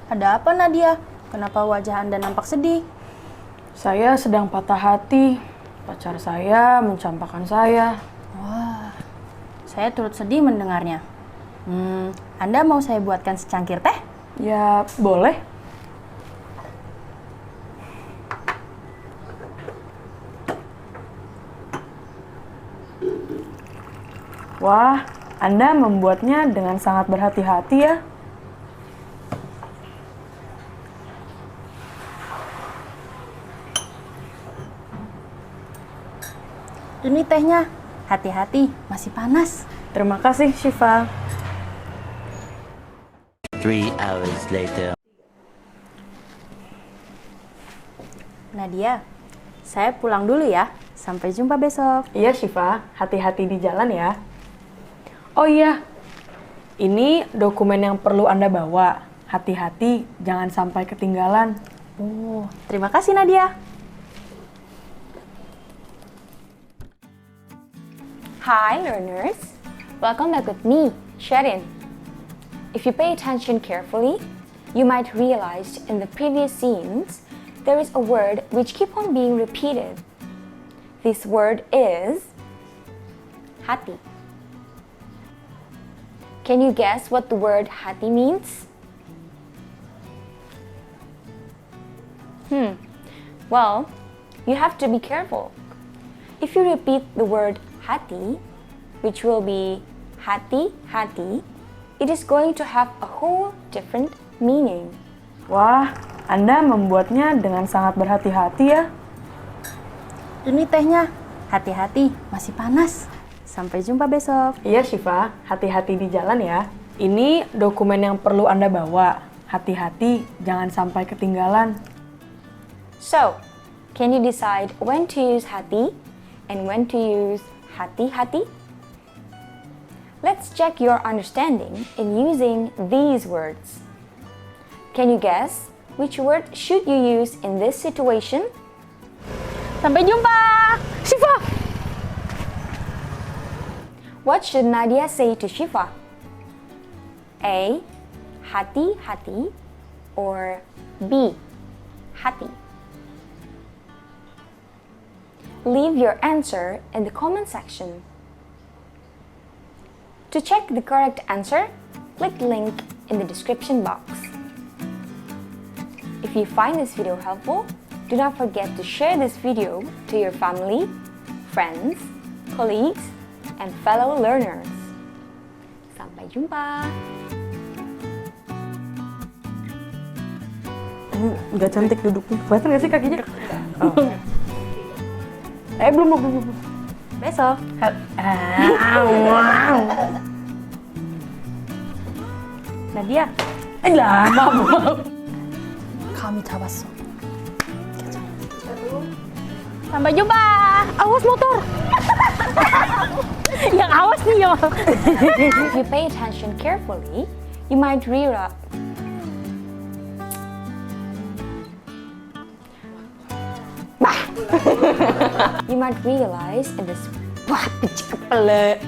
Ada apa, Nadia? Kenapa wajah Anda nampak sedih? Saya sedang patah hati. Pacar saya mencampakkan saya. Wah, saya turut sedih mendengarnya. Anda mau saya buatkan secangkir teh? Ya, boleh. Wah, Anda membuatnya dengan sangat berhati-hati ya. Ini tehnya. Hati-hati, masih panas. Terima kasih, Syifa. 3 hours later. Nadia, saya pulang dulu ya. Sampai jumpa besok. Iya, Syifa. Hati-hati di jalan ya. Oh iya, ini dokumen yang perlu Anda bawa. Hati-hati, jangan sampai ketinggalan. Oh, terima kasih Nadia. Hi learners, welcome back with me, Sherin. If you pay attention carefully, you might realize in the previous scenes, there is a word which keep on being repeated. This word is hati. Can you guess what the word hati means? Well, you have to be careful. If you repeat the word hati, which will be hati-hati, it is going to have a whole different meaning. Wah, Anda membuatnya dengan sangat berhati-hati ya. Ini tehnya. Hati-hati, masih panas. Sampai jumpa besok. Iya, Syifa. Hati-hati di jalan ya. Ini dokumen yang perlu Anda bawa. Hati-hati, jangan sampai ketinggalan. So, can you decide when to use hati and when to use hati-hati? Let's check your understanding in using these words. Can you guess which word should you use in this situation? Sampai jumpa. Syifa! What should Nadia say to Shifa? A. Hati-hati or B. Hati? Leave your answer in the comment section. To check the correct answer, click the link in the description box. If you find this video helpful, do not forget to share this video to your family, friends, colleagues, and fellow learners. Sampai jumpa! Nggak cantik duduknya. Kelihatan nggak sih kakinya? Oh. Belum. Besok. Wow. Nadia, Lama. kami 잡았어. Sampai jumpa. Awas motor. Yang awas nih ya. If you pay attention carefully, you might realize. You might realize in this. Wah, pecik kepala.